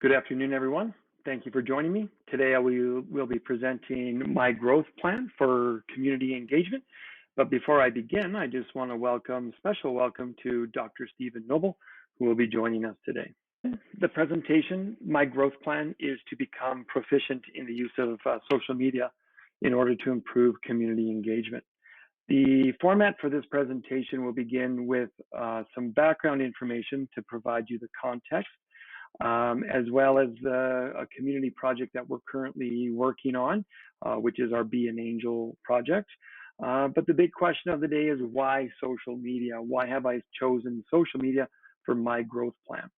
Good afternoon, everyone. Thank you for joining me. Today, I will be presenting my growth plan for community engagement. But before I begin, I just want to special welcome to Dr. Stephen Noble, who will be joining us today. The presentation, my growth plan, is to become proficient in the use of social media in order to improve community engagement. The format for this presentation will begin with some background information to provide you the context, as well as a community project that we're currently working on, which is our Be an Angel project. But the big question of the day is, why social media? Why have I chosen social media for my growth plan?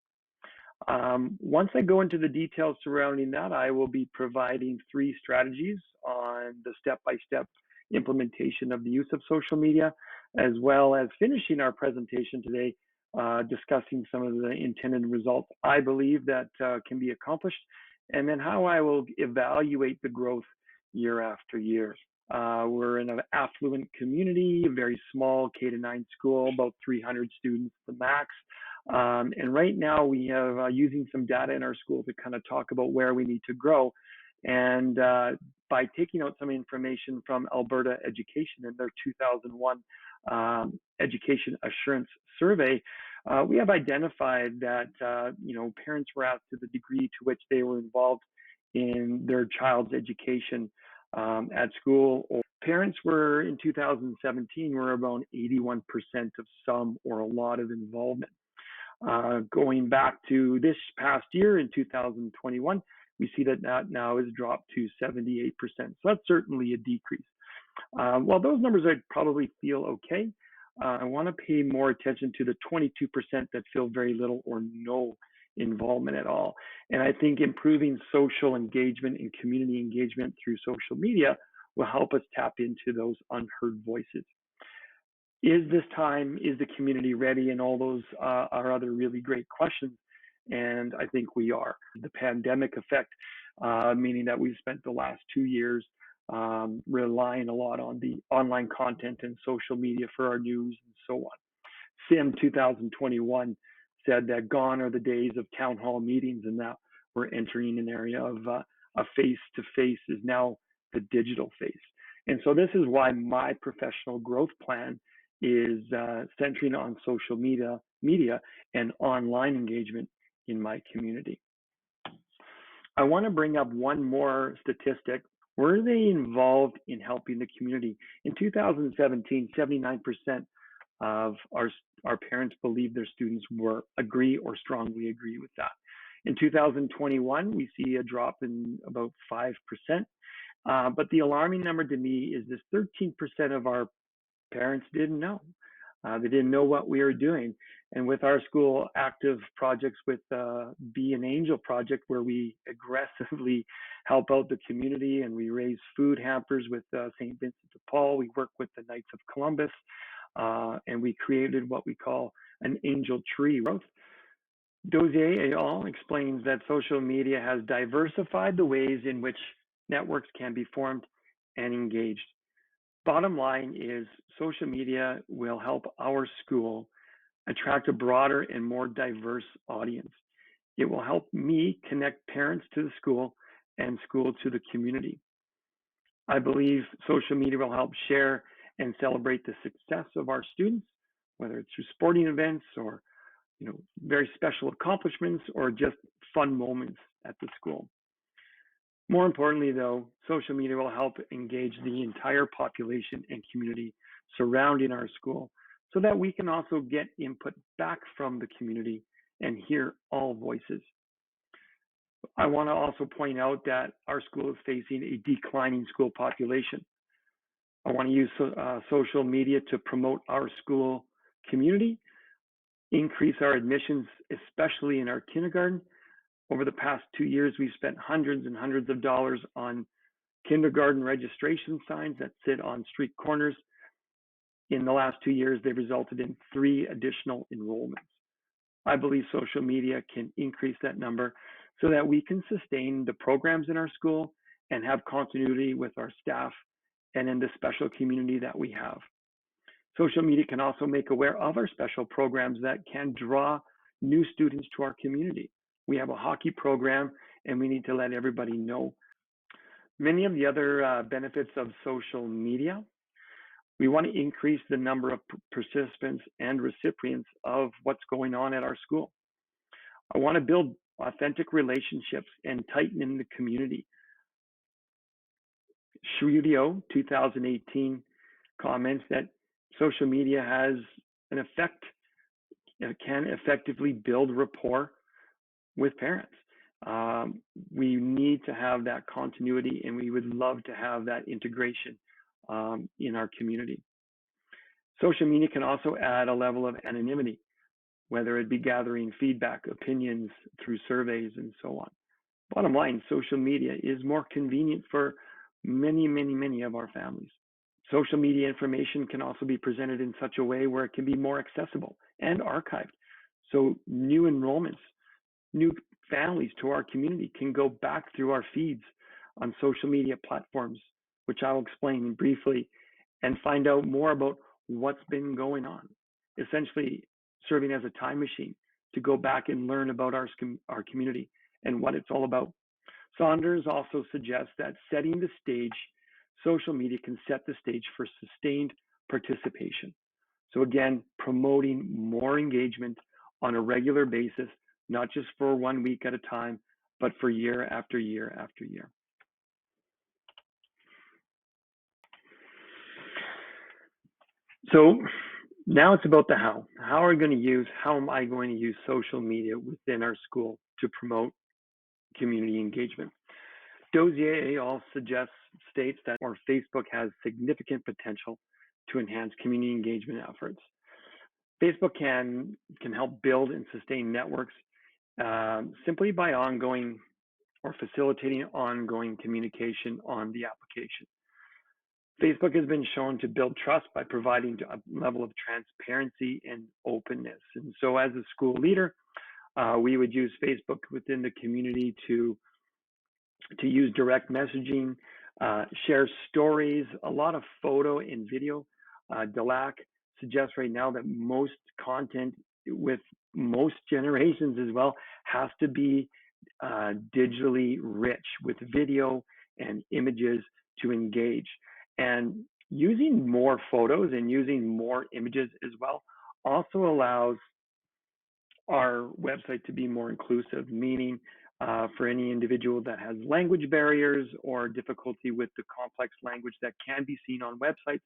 Once I go into the details surrounding that, I will be providing 3 strategies on the step-by-step implementation of the use of social media, as well as finishing our presentation today, discussing some of the intended results I believe that can be accomplished, and then how I will evaluate the growth year after year. We're in an affluent community, a very small K-9 school, about 300 students the max. And right now we have using some data in our school to kind of talk about where we need to grow. And by taking out some information from Alberta Education in their 2001 Education Assurance Survey, we have identified that parents were asked to the degree to which they were involved in their child's education at school. Parents were in 2017 were around 81% of some or a lot of involvement. Going back to this past year in 2021, we see that now has dropped to 78%. So that's certainly a decrease. While those numbers I probably feel okay, I want to pay more attention to the 22% that feel very little or no involvement at all. And I think improving social engagement and community engagement through social media will help us tap into those unheard voices. Is the community ready? And all those are other really great questions. And I think we are. The pandemic effect, meaning that we've spent the last 2 years relying a lot on the online content and social media for our news and so on. CIM 2021 said that gone are the days of town hall meetings, and that we're entering an area of a face-to-face is now the digital face. And so this is why my professional growth plan is centering on social media and online engagement in my community. I want to bring up one more statistic. Were they involved in helping the community? In 2017, 79% of our parents believe their students agree or strongly agree with that. In 2021, we see a drop in about 5%. But the alarming number to me is this: 13% of our parents didn't know. They didn't know what we were doing. And with our school active projects with Be an Angel project, where we aggressively help out the community and we raise food hampers with St. Vincent de Paul, we work with the Knights of Columbus, and we created what we call an angel tree. Dozier et al. Explains that social media has diversified the ways in which networks can be formed and engaged. Bottom line is, social media will help our school attract a broader and more diverse audience. It will help me connect parents to the school and school to the community. I believe social media will help share and celebrate the success of our students, whether it's through sporting events or very special accomplishments or just fun moments at the school. More importantly, though, social media will help engage the entire population and community surrounding our school, so that we can also get input back from the community and hear all voices. I want to also point out that our school is facing a declining school population. I want to use social media to promote our school community, increase our admissions, especially in our kindergarten. Over the past 2 years, we've spent hundreds and hundreds of dollars on kindergarten registration signs that sit on street corners. In the last 2 years, they've resulted in 3 additional enrollments. I believe social media can increase that number so that we can sustain the programs in our school and have continuity with our staff and in the special community that we have. Social media can also make aware of our special programs that can draw new students to our community. We have a hockey program, and we need to let everybody know. Many of the other benefits of social media, we want to increase the number of participants and recipients of what's going on at our school. I want to build authentic relationships and tighten in the community. Shrudio 2018 comments that social media has an effect, can effectively build rapport with parents. We need to have that continuity, and we would love to have that integration in our community. Social media can also add a level of anonymity, whether it be gathering feedback, opinions through surveys, and so on. Bottom line, social media is more convenient for many of our families. Social media information can also be presented in such a way where it can be more accessible and archived. So new enrollments, new families to our community can go back through our feeds on social media platforms, which I'll explain briefly, and find out more about what's been going on, essentially serving as a time machine to go back and learn about our community and what it's all about. Saunders also suggests that setting the stage, social media can set the stage for sustained participation. So again, promoting more engagement on a regular basis, not just for 1 week at a time, but for year after year after year. So now it's about the how. How am I going to use social media within our school to promote community engagement? Dozier also states that our Facebook has significant potential to enhance community engagement efforts. Facebook can help build and sustain networks simply by ongoing or facilitating ongoing communication on the application. Facebook has been shown to build trust by providing a level of transparency and openness. And so as a school leader, we would use Facebook within the community to use direct messaging, share stories, a lot of photo and video. DELAC suggests right now that most content with most generations as well has to be digitally rich with video and images to engage. And using more photos and using more images as well also allows our website to be more inclusive, meaning for any individual that has language barriers or difficulty with the complex language that can be seen on websites,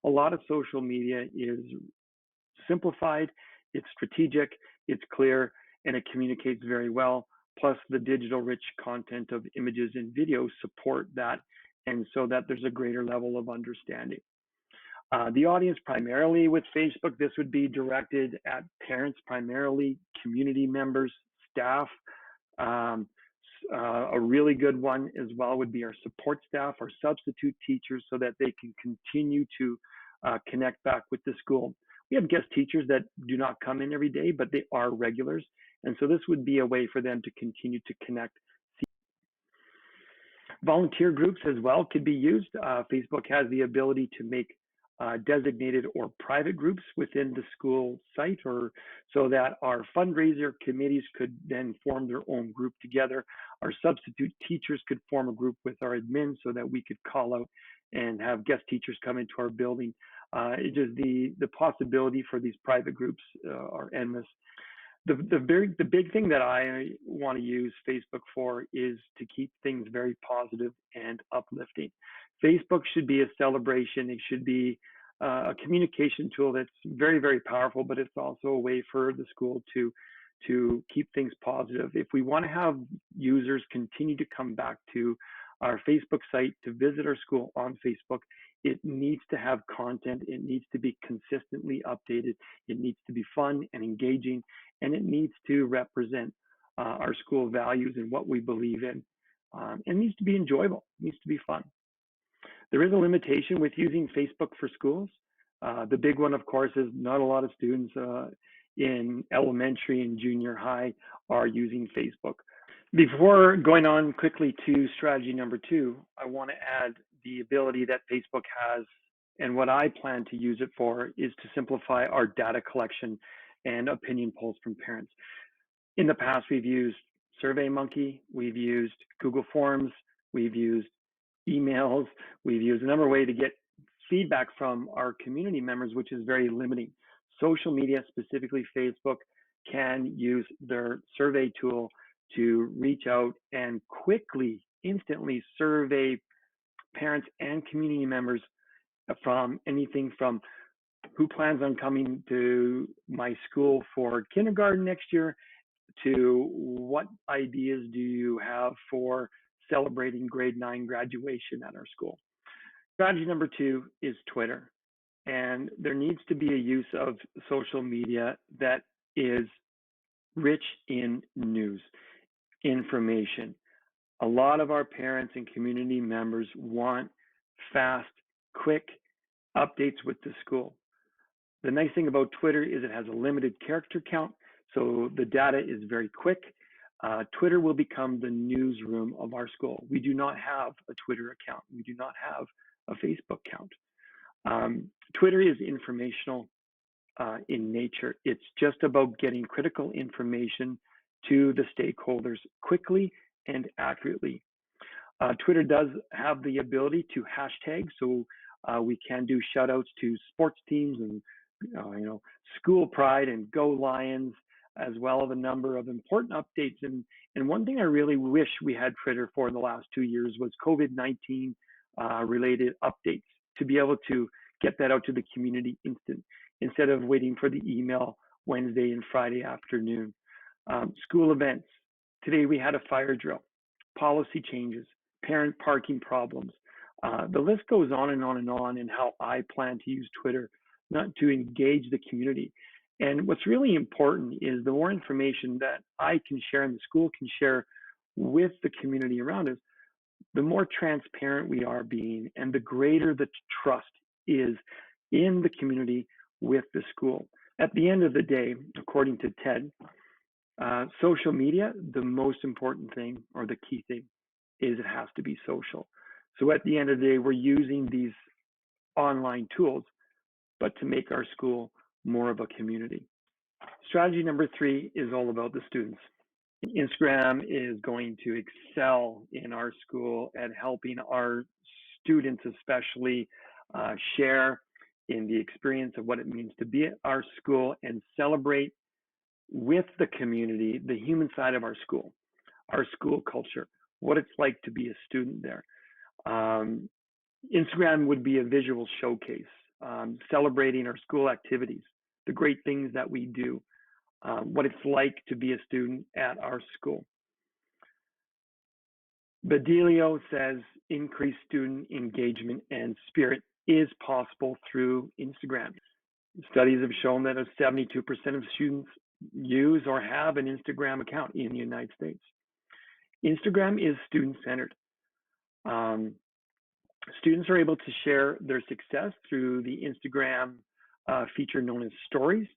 a lot of social media is simplified, it's strategic, it's clear, and it communicates very well. Plus the digital rich content of images and videos support that, and so that there's a greater level of understanding. The audience primarily with Facebook, this would be directed at parents primarily, community members, staff. A really good one as well would be our support staff, our substitute teachers, so that they can continue to connect back with the school. We have guest teachers that do not come in every day, but they are regulars. And so this would be a way for them to continue to connect. Volunteer groups as well could be used. Facebook has the ability to make designated or private groups within the school site, or so that our fundraiser committees could then form their own group together. Our substitute teachers could form a group with our admin so that we could call out and have guest teachers come into our building. It just the possibility for these private groups are endless. The big thing that I want to use Facebook for is to keep things very positive and uplifting. Facebook should be a celebration. It should be a communication tool that's very powerful, but it's also a way for the school to keep things positive. If we want to have users continue to come back to our Facebook site to visit our school on Facebook, it needs to have content. It needs to be consistently updated. It needs to be fun and engaging, and it needs to represent our school values and what we believe in. It needs to be enjoyable. It needs to be fun. There is a limitation with using Facebook for schools. The big one, of course, is not a lot of students in elementary and junior high are using Facebook. Before going on quickly to strategy number 2, I want to add the ability that Facebook has, and what I plan to use it for is to simplify our data collection and opinion polls from parents. In the past, we've used SurveyMonkey, we've used Google Forms, we've used emails, we've used a number of ways to get feedback from our community members, which is very limiting. Social media, specifically Facebook, can use their survey tool to reach out and quickly, instantly survey parents and community members from anything from who plans on coming to my school for kindergarten next year to what ideas do you have for celebrating grade 9 graduation at our school. Strategy number 2 is Twitter. And there needs to be a use of social media that is rich in news, information. A lot of our parents and community members want fast, quick updates with the school. The nice thing about Twitter is it has a limited character count, so the data is very quick. Twitter will become the newsroom of our school. We do not have a Twitter account. We do not have a Facebook account. Twitter is informational in nature. It's just about getting critical information to the stakeholders quickly and accurately. Twitter does have the ability to hashtag, so we can do shout outs to sports teams and school pride and Go Lions, as well as a number of important updates. And one thing I really wish we had Twitter for in the last 2 years was COVID-19 related updates, to be able to get that out to the community instead of waiting for the email Wednesday and Friday afternoon. School events. Today we had a fire drill, policy changes, parent parking problems. The list goes on and on and on, and how I plan to use Twitter not to engage the community. And what's really important is the more information that I can share and the school can share with the community around us, the more transparent we are being, and the greater the trust is in the community with the school. At the end of the day, according to TED, social media, the most important thing or the key thing is it has to be social. So at the end of the day, we're using these online tools, but to make our school more of a community. Strategy number 3 is all about the students. Instagram is going to excel in our school at helping our students especially share in the experience of what it means to be at our school and celebrate with the community the human side of our school culture, what it's like to be a student there. Instagram would be a visual showcase, celebrating our school activities, the great things that we do, what it's like to be a student at our school. Badilio says increased student engagement and spirit is possible through Instagram. Studies have shown that 72% of students use or have an Instagram account in the United States. Instagram is student-centered. Students are able to share their success through the Instagram feature known as stories.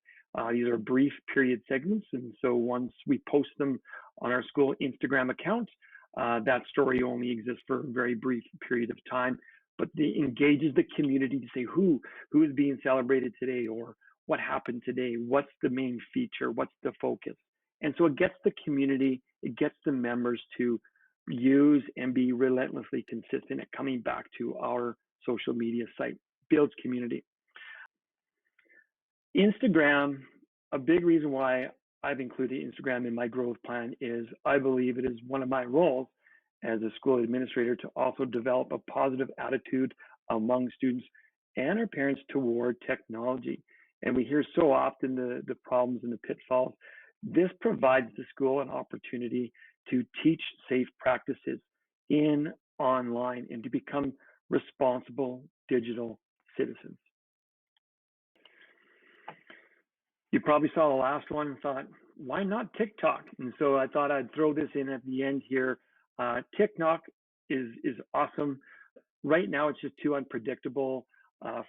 These are brief period segments, and so once we post them on our school Instagram account, that story only exists for a very brief period of time, but it engages the community to say who is being celebrated today, or what happened today, what's the main feature, what's the focus. And so it gets the community, it gets the members to use and be relentlessly consistent at coming back to our social media site, builds community. Instagram, a big reason why I've included Instagram in my growth plan is I believe it is one of my roles as a school administrator to also develop a positive attitude among students and our parents toward technology. And we hear so often the problems and the pitfalls. This provides the school an opportunity to teach safe practices in online and to become responsible digital citizens. You probably saw the last one and thought, why not TikTok? And so I thought I'd throw this in at the end here. TikTok is awesome. Right now, it's just too unpredictable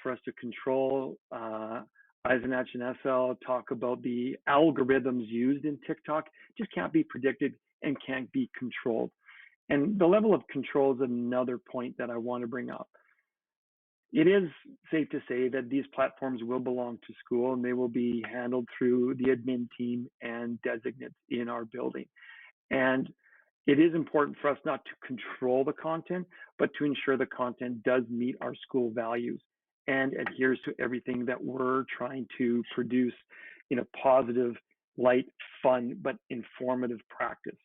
for us to control. Eisenach and Essel talk about the algorithms used in TikTok just can't be predicted and can't be controlled. And the level of control is another point that I want to bring up. It is safe to say that these platforms will belong to school and they will be handled through the admin team and designates in our building. And it is important for us not to control the content, but to ensure the content does meet our school values and adheres to everything that we're trying to produce in a positive, light, fun, but informative practice.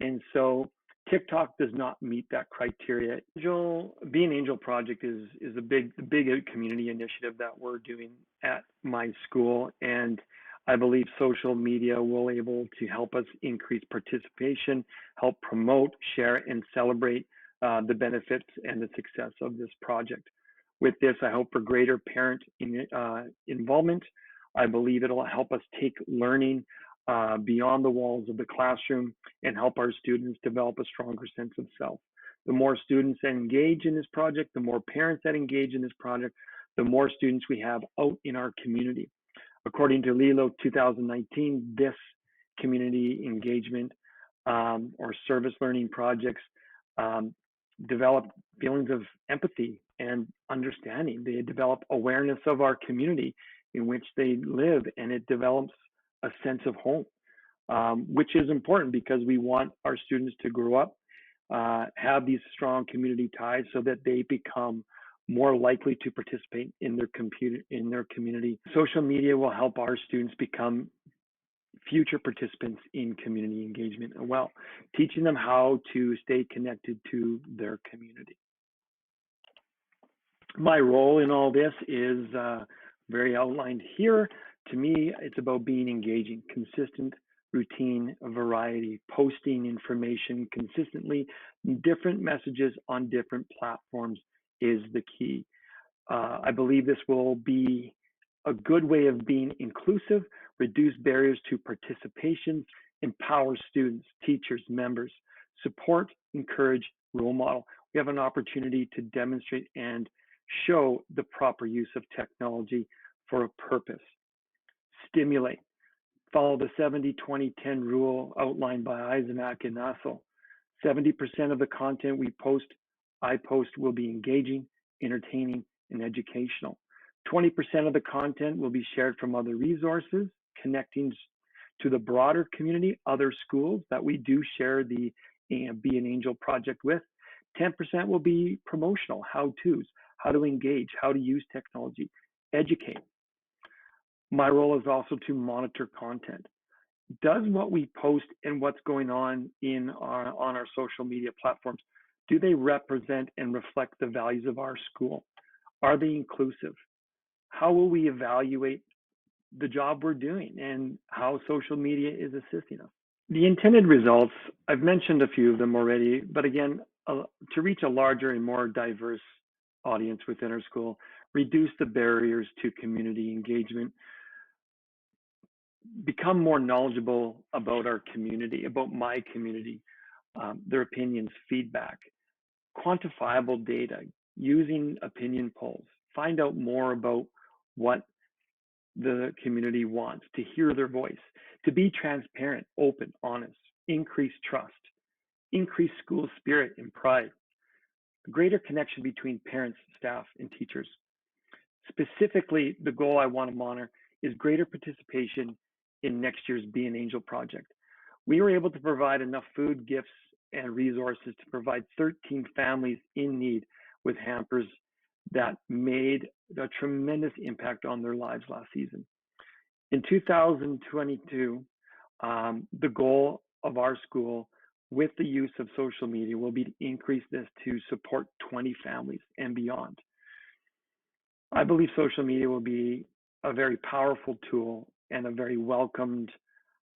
And so TikTok does not meet that criteria. Be an Angel project is a big community initiative that we're doing at my school, and I believe social media will able to help us increase participation, help promote, share, and celebrate the benefits and the success of this project. With this, I hope for greater parent involvement. I believe it'll help us take learning beyond the walls of the classroom and help our students develop a stronger sense of self. The more students that engage in this project, the more parents that engage in this project, the more students we have out in our community. According to LELO 2019, this community engagement or service learning projects develop feelings of empathy and understanding. They develop awareness of our community in which they live, and it develops a sense of home, which is important because we want our students to grow up, have these strong community ties so that they become more likely to participate in their community. Social media will help our students become future participants in community engagement as well, teaching them how to stay connected to their community. My role in all this is very outlined here. To me, it's about being engaging, consistent, routine, variety, posting information consistently, different messages on different platforms is the key. I believe this will be a good way of being inclusive, reduce barriers to participation, empower students, teachers, members, support, encourage, role model. We have an opportunity to demonstrate and show the proper use of technology for a purpose. Stimulate. Follow the 70-20-10 rule outlined by Eisenach and Nassau. 70% of the content I post will be engaging, entertaining, and educational. 20% of the content will be shared from other resources, connecting to the broader community, other schools that we do share the Be an Angel project with. 10% will be promotional, how-tos, how to engage, how to use technology, educate. My role is also to monitor content. Does what we post and what's going on on our social media platforms, do they represent and reflect the values of our school? Are they inclusive? How will we evaluate the job we're doing and how social media is assisting us? The intended results, I've mentioned a few of them already, but again, to reach a larger and more diverse audience within our school, reduce the barriers to community engagement, become more knowledgeable about our community, about my community, their opinions, feedback, quantifiable data, using opinion polls, find out more about what the community wants, to hear their voice, to be transparent, open, honest, increase trust, increase school spirit and pride, a greater connection between parents, staff, and teachers. Specifically, the goal I want to monitor is greater participation in next year's Be an Angel project. We were able to provide enough food, gifts, and resources to provide 13 families in need with hampers that made a tremendous impact on their lives last season. In 2022, the goal of our school with the use of social media will be to increase this to support 20 families and beyond. I believe social media will be a very powerful tool and a very welcomed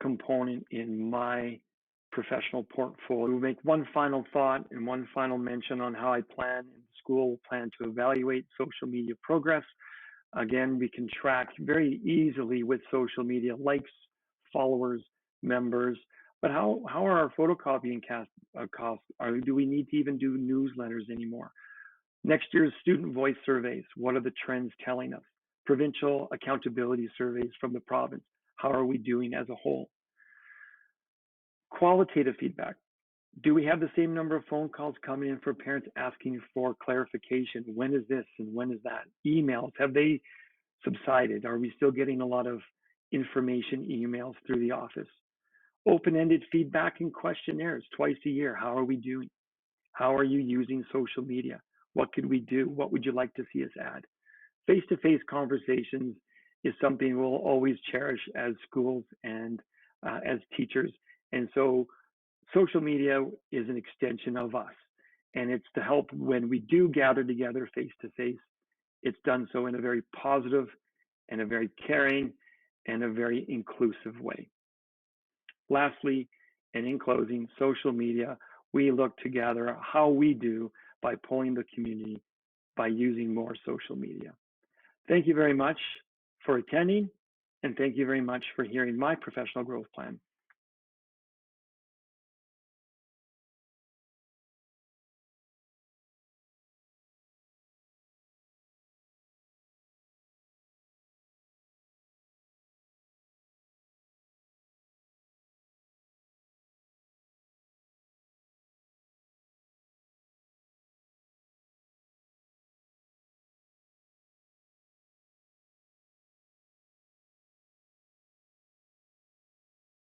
component in my professional portfolio. We'll make one final thought and one final mention on how I plan and the school plan to evaluate social media progress. Again, we can track very easily with social media likes, followers, members, but how are our photocopying costs? Do we need to even do newsletters anymore? Next year's student voice surveys, what are the trends telling us? Provincial accountability surveys from the province, how are we doing as a whole? Qualitative feedback. Do we have the same number of phone calls coming in for parents asking for clarification? When is this and when is that? Emails, have they subsided? Are we still getting a lot of information emails through the office? Open-ended feedback and questionnaires twice a year. How are we doing? How are you using social media? What could we do? What would you like to see us add? Face-to-face conversations is something we'll always cherish as schools and as teachers. And so social media is an extension of us. And it's to help when we do gather together face-to-face. It's done so in a very positive and a very caring and a very inclusive way. Lastly, and in closing, social media, we look to gather how we do by pulling the community by using more social media. Thank you very much for attending, and thank you very much for hearing my professional growth plan.